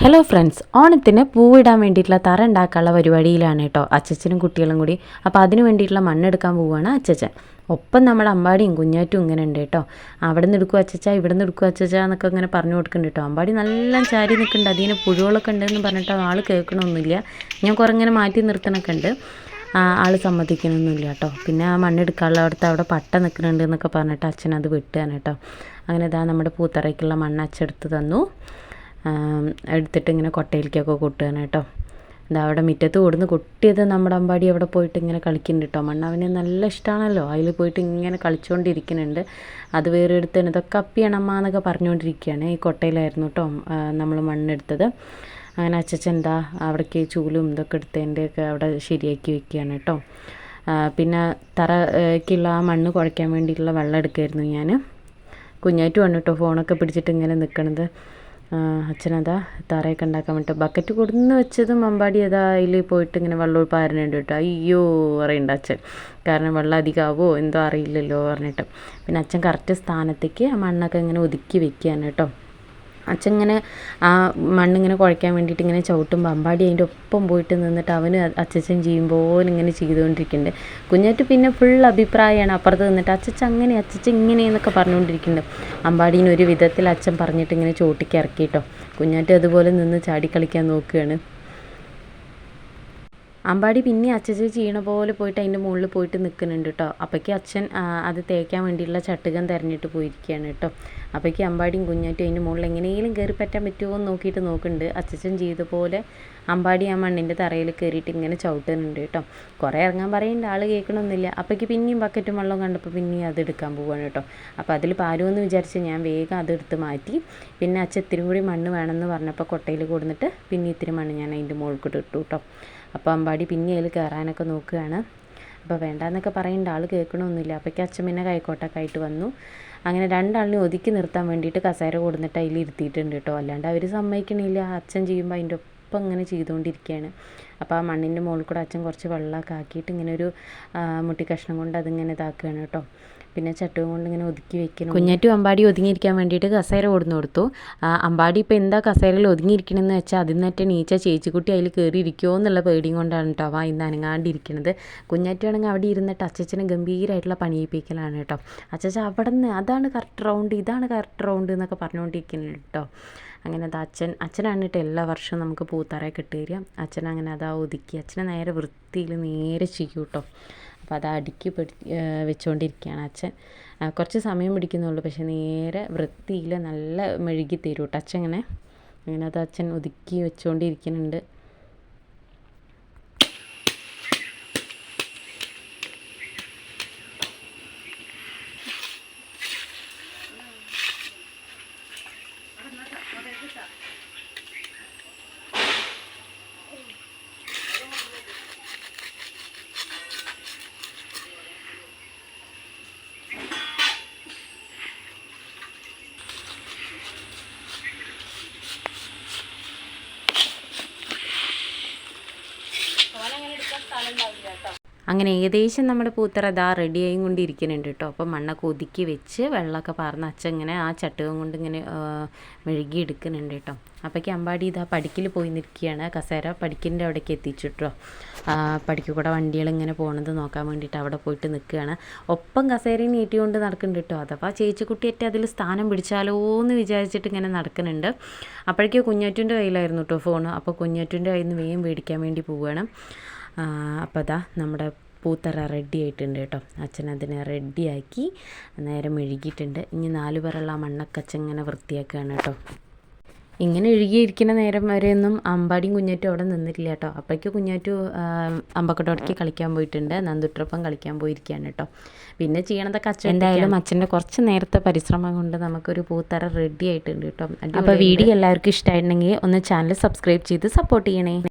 Hello friends, ഓണത്തിന് പൂവിടാൻ വേണ്ടിയിട്ടുള്ള തറ ഉണ്ടാക്കാനുള്ള പരിപാടിയിലാണ് കേട്ടോ അച്ചച്ചനും കുട്ടികളും കൂടി. അപ്പോൾ അതിന് വേണ്ടിയിട്ടുള്ള മണ്ണെടുക്കാൻ പോവുകയാണ് അച്ചച്ചൻ. ഒപ്പം നമ്മുടെ അമ്പാടിയും കുഞ്ഞാറ്റും ഇങ്ങനെ ഉണ്ട് കേട്ടോ. അവിടെ നിന്ന് എടുക്കുക അച്ചച്ച, ഇവിടെ നിന്ന് എടുക്കുക അച്ചച്ച എന്നൊക്കെ ഇങ്ങനെ പറഞ്ഞു കൊടുക്കുന്നുണ്ട് കേട്ടോ. അമ്പാടി നല്ല ചാരി നിൽക്കുന്നുണ്ട്, അതിന് പുഴുകളൊക്കെ ഉണ്ടെന്ന് പറഞ്ഞിട്ട് ആൾ കേൾക്കണമൊന്നുമില്ല. ഞാൻ കുറേ ഇങ്ങനെ മാറ്റി നിർത്തണൊക്കെ ഉണ്ട്. ആൾ സമ്മതിക്കണമൊന്നുമില്ല കേട്ടോ. പിന്നെ ആ മണ്ണെടുക്കാനുള്ള അവിടെ പട്ട നിൽക്കുന്നുണ്ട് എന്നൊക്കെ പറഞ്ഞിട്ട് അച്ഛൻ അത് വിട്ടുകയാണ് കേട്ടോ. അങ്ങനെ ഇതാ നമ്മുടെ പൂത്തറയ്ക്കുള്ള മണ്ണ് അച്ചെടുത്ത് തന്നു. എടുത്തിട്ട് ഇങ്ങനെ കൊട്ടയിലേക്കൊക്കെ കൊട്ടുകയാണ് കേട്ടോ. ഇതാ അവിടെ മുറ്റത്ത് കൊടുന്ന് കൊട്ടിയത് നമ്മുടെ അമ്പാടി അവിടെ പോയിട്ട് ഇങ്ങനെ കളിക്കുന്നുണ്ട് കേട്ടോ. മണ്ണവന് നല്ല ഇഷ്ടമാണല്ലോ, അതിൽ പോയിട്ട് ഇങ്ങനെ കളിച്ചുകൊണ്ടിരിക്കുന്നുണ്ട്. അത് വേറെ എടുത്തന്നെ ഇതൊക്കെ അപ്പിയണമ്മ എന്നൊക്കെ പറഞ്ഞുകൊണ്ടിരിക്കുകയാണ്. ഈ കൊട്ടയിലായിരുന്നു കേട്ടോ നമ്മൾ മണ്ണെടുത്തത്. അങ്ങനെ അച്ചച്ചൻ എന്താ അവിടേക്ക് ചൂലും ഇതൊക്കെ എടുത്തതിൻ്റെയൊക്കെ അവിടെ ശരിയാക്കി വെക്കുകയാണ് കേട്ടോ. പിന്നെ തറയ്ക്കുള്ള ആ മണ്ണ് കുഴയ്ക്കാൻ വേണ്ടിയിട്ടുള്ള വെള്ളം എടുക്കുമായിരുന്നു ഞാൻ. കുഞ്ഞായിട്ട് വന്നു കേട്ടോ ഫോണൊക്കെ പിടിച്ചിട്ട് ഇങ്ങനെ നിൽക്കണത്. അച്ഛനതാ തറയൊക്കെ ഉണ്ടാക്കാൻ വേണ്ടിയിട്ട് ബക്കറ്റ് കൊടുന്ന് വെച്ചതും അമ്പാടി അതാ അതിൽ പോയിട്ട് ഇങ്ങനെ വെള്ളം പാരുന്നുണ്ട് കേട്ടോ. അയ്യോ പറയുന്നുണ്ട് അച്ഛൻ, കാരണം വെള്ളം അധികമാവോ എന്തോ അറിയില്ലല്ലോ പറഞ്ഞിട്ട്. പിന്നെ അച്ഛൻ കറക്റ്റ് സ്ഥാനത്തേക്ക് ആ മണ്ണൊക്കെ ഇങ്ങനെ ഒതുക്കി വെക്കുകയാണ് കേട്ടോ. അച്ഛൻ ഇങ്ങനെ ആ മണ്ണിങ്ങനെ കുഴയ്ക്കാൻ വേണ്ടിയിട്ട് ഇങ്ങനെ ചവിട്ടുമ്പോൾ അമ്പാടി അതിൻ്റെ ഒപ്പം പോയിട്ട് നിന്നിട്ട് അവന് അച്ചച്ചൻ ചെയ്യുമ്പോൾ ഇങ്ങനെ ചെയ്തുകൊണ്ടിരിക്കുന്നുണ്ട്. കുഞ്ഞാറ്റ് പിന്നെ ഫുൾ അഭിപ്രായമാണ് അപ്പുറത്ത് നിന്നിട്ട് അച്ചച്ച അങ്ങനെ അച്ചച്ച ഇങ്ങനെ എന്നൊക്കെ പറഞ്ഞുകൊണ്ടിരിക്കുന്നുണ്ട്. അമ്പാടീനെ ഒരു വിധത്തിൽ അച്ഛൻ പറഞ്ഞിട്ട് ഇങ്ങനെ ചോട്ടിക്ക് ഇറക്കി കേട്ടോ. കുഞ്ഞാറ്റ് അതുപോലെ നിന്ന് ചാടിക്കളിക്കാൻ നോക്കുകയാണ്. അമ്പാടി പിന്നെ അച്ചച്ച ചെയ്യണ പോലെ പോയിട്ട് അതിൻ്റെ മുകളിൽ പോയിട്ട് നിൽക്കുന്നുണ്ട് കേട്ടോ. അപ്പോഴേക്ക് അച്ഛൻ അത് തേക്കാൻ വേണ്ടിയിട്ടുള്ള ചട്ടുകം തിരഞ്ഞിട്ട് പോയിരിക്കുകയാണ് കേട്ടോ. അപ്പോഴേക്ക് അമ്പാടിയും കുഞ്ഞാറ്റും അതിൻ്റെ മുകളിൽ എങ്ങനെയെങ്കിലും കയറി പറ്റാൻ പറ്റുമോ എന്ന് നോക്കുന്നുണ്ട്. അച്ചച്ചൻ ചെയ്ത പോലെ അമ്പാടി ആ മണ്ണിൻ്റെ തറയിൽ കയറിയിട്ട് ഇങ്ങനെ ചവിട്ടുന്നുണ്ട് കേട്ടോ. കുറേ ഇറങ്ങാൻ പറയുന്നുണ്ട്, ആൾ കേൾക്കണമെന്നില്ല. അപ്പോഴേക്ക് പിന്നെയും ബക്കറ്റും വെള്ളം കണ്ടപ്പോൾ പിന്നെയും അത് എടുക്കാൻ പോവുകയാണ് കേട്ടോ. അപ്പോൾ അതിൽ പാരുമെന്ന് വിചാരിച്ച് ഞാൻ വേഗം അതെടുത്ത് മാറ്റി. പിന്നെ അച്ഛൻ ഇത്തിരി കൂടി മണ്ണ് വേണമെന്ന് പറഞ്ഞപ്പോൾ കൊട്ടയിൽ കൊടുത്തിട്ട് പിന്നെ ഇത്തിരി മണ്ണ് ഞാൻ അതിൻ്റെ മുകളിൽ കൂടെ ഇട്ടു കേട്ടോ. അപ്പോൾ അമ്പാടി പിന്നെ അതിൽ കയറാനൊക്കെ നോക്കുകയാണ്. അപ്പോൾ വേണ്ടാന്നൊക്കെ പറയുന്നുണ്ട്, ആൾ കേൾക്കണമൊന്നുമില്ല. അപ്പോഴേക്ക് അച്ഛൻ പിന്നെ കൈക്കോട്ടൊക്കെ ആയിട്ട് വന്നു. അങ്ങനെ രണ്ടാളിനെ ഒതുക്കി നിർത്താൻ വേണ്ടിയിട്ട് കസേര കൊടുത്തിട്ട് അതിൽ ഇരുത്തിയിട്ടുണ്ട് കേട്ടോ. അല്ലാണ്ട് അവർ സമ്മതിക്കണില്ല. അച്ഛൻ ചെയ്യുമ്പോൾ അതിൻ്റെ ഒപ്പം ഇങ്ങനെ ചെയ്തുകൊണ്ടിരിക്കുകയാണ്. അപ്പോൾ ആ മണ്ണിൻ്റെ മുകളിൽ കൂടെ അച്ഛൻ കുറച്ച് വെള്ളമൊക്കെ ആക്കിയിട്ട് ഇങ്ങനെ ഒരു മുട്ടി കഷ്ണം കൊണ്ട് അതിങ്ങനെ ഇതാക്കുകയാണ് കേട്ടോ. പിന്നെ ചട്ടുകം കൊണ്ട് ഇങ്ങനെ ഒതുക്കി വെക്കണം. കുഞ്ഞാറ്റും അമ്പാടി ഒതുങ്ങിയിരിക്കാൻ വേണ്ടിയിട്ട് കസേര കൊടുത്തു. അമ്പാടി ഇപ്പോൾ എന്താ കസേരയിൽ ഒതുങ്ങിയിരിക്കണമെന്ന് വെച്ചാൽ അതിൽ നിന്നിട്ട് നീച്ച ചേച്ചിക്കുട്ടി അതിൽ കയറിയിരിക്കുമോ എന്നുള്ള പേടിയും കൊണ്ടാണ് കേട്ടോ അവ ഇന്ന് അനങ്ങാണ്ടിരിക്കുന്നത്. കുഞ്ഞാറ്റുവാണെങ്കിൽ അവിടെ ഇരുന്നിട്ട് അച്ചച്ചനെ ഗംഭീരമായിട്ടുള്ള പണിയിപ്പിക്കലാണ് കേട്ടോ. അച്ചച്ച അവിടെ നിന്ന് അതാണ് കറക്റ്റ് റൗണ്ട്, ഇതാണ് കറക്റ്റ് റൗണ്ട് എന്നൊക്കെ പറഞ്ഞുകൊണ്ടിരിക്കുന്നത് കേട്ടോ. അങ്ങനെ അത് അച്ഛനാണ് കേട്ടോ എല്ലാ വർഷവും നമുക്ക് പൂത്തറയൊക്കെ ഇട്ട് തരിക. അച്ഛൻ അങ്ങനെ അതാ ഒതുക്കി അച്ഛനെ നേരെ വൃത്തിയിൽ നേരെ ചെയ്യും കേട്ടോ. അപ്പോൾ അത് അടുക്കി വെച്ചുകൊണ്ടിരിക്കുകയാണ് അച്ഛൻ. കുറച്ച് സമയം പിടിക്കുന്നുള്ളൂ, പക്ഷേ നേരെ വൃത്തിയിൽ നല്ല മെഴുകി തരും കേട്ടോ അച്ഛൻ. അങ്ങനെ അത് അച്ഛൻ ഒതുക്കി വെച്ചുകൊണ്ടിരിക്കുന്നുണ്ട്. അങ്ങനെ ഏകദേശം നമ്മുടെ പൂത്തറ ഇതാ റെഡിയായി കൊണ്ടിരിക്കുന്നുണ്ട് കേട്ടോ. അപ്പോൾ മണ്ണൊക്കെ ഒതുക്കി വെച്ച് വെള്ളമൊക്കെ പാർന്ന് അച്ഛൻ ഇങ്ങനെ ആ ചട്ടുകം കൊണ്ട് ഇങ്ങനെ മെഴുകി എടുക്കുന്നുണ്ട് കേട്ടോ. അപ്പോഴേക്ക് അമ്പാടി ഇതാ പടിക്കിൽ പോയി നിൽക്കുകയാണ്. കസേര പടിക്കിൻ്റെ അവിടേക്ക് എത്തിച്ചിട്ടോ. പടിക്ക് കൂടെ വണ്ടികൾ ഇങ്ങനെ പോകണത് നോക്കാൻ വേണ്ടിയിട്ട് അവിടെ പോയിട്ട് നിൽക്കുകയാണ്. ഒപ്പം കസേരയും നീട്ടിക്കൊണ്ട് നടക്കുന്നുണ്ട് കേട്ടോ. അഥവാ ചേച്ചിക്കുട്ടിയേറ്റ് അതിൽ സ്ഥാനം പിടിച്ചാലോ എന്ന് വിചാരിച്ചിട്ട് ഇങ്ങനെ നടക്കുന്നുണ്ട്. അപ്പോഴേക്കും കുഞ്ഞാറ്റൂൻ്റെ കയ്യിലായിരുന്നു കേട്ടോ ഫോൺ. അപ്പോൾ കുഞ്ഞാറ്റൂൻ്റെ കയ്യിൽ നിന്ന് വേഗം മേടിക്കാൻ വേണ്ടി പോവുകയാണ്. അപ്പോൾ അതാ നമ്മുടെ പൂത്തറ റെഡി ആയിട്ടുണ്ട് കേട്ടോ. അച്ഛൻ അതിനെ റെഡിയാക്കി നേരെ മെഴുകിയിട്ടുണ്ട്. ഇനി 4 പേരുള്ള ആ മണ്ണൊക്കെ അച്ഛൻ ഇങ്ങനെ വൃത്തിയാക്കുകയാണ് കേട്ടോ. ഇങ്ങനെ ഒഴുകിയിരിക്കുന്ന നേരം വരെയൊന്നും അമ്പാടിയും കുഞ്ഞാറ്റും അവിടെ നിന്നിട്ടില്ല കേട്ടോ. അപ്പോഴേക്കും കുഞ്ഞാറ്റു അമ്പക്കട്ടോടക്ക് കളിക്കാൻ പോയിട്ടുണ്ട്, നന്ദുട്ടൊപ്പം കളിക്കാൻ പോയിരിക്കുകയാണ് കേട്ടോ. പിന്നെ ചെയ്യണതൊക്കെ അച്ഛൻ. എന്തായാലും അച്ഛൻ്റെ കുറച്ച് നേരത്തെ പരിശ്രമം കൊണ്ട് നമുക്കൊരു പൂത്തറ റെഡി ആയിട്ടുണ്ട് കേട്ടോ. അപ്പോൾ വീഡിയോ എല്ലാവർക്കും ഇഷ്ടമായിട്ടുണ്ടെങ്കിൽ ഒന്ന് ചാനൽ സബ്സ്ക്രൈബ് ചെയ്ത് സപ്പോർട്ട് ചെയ്യണേ.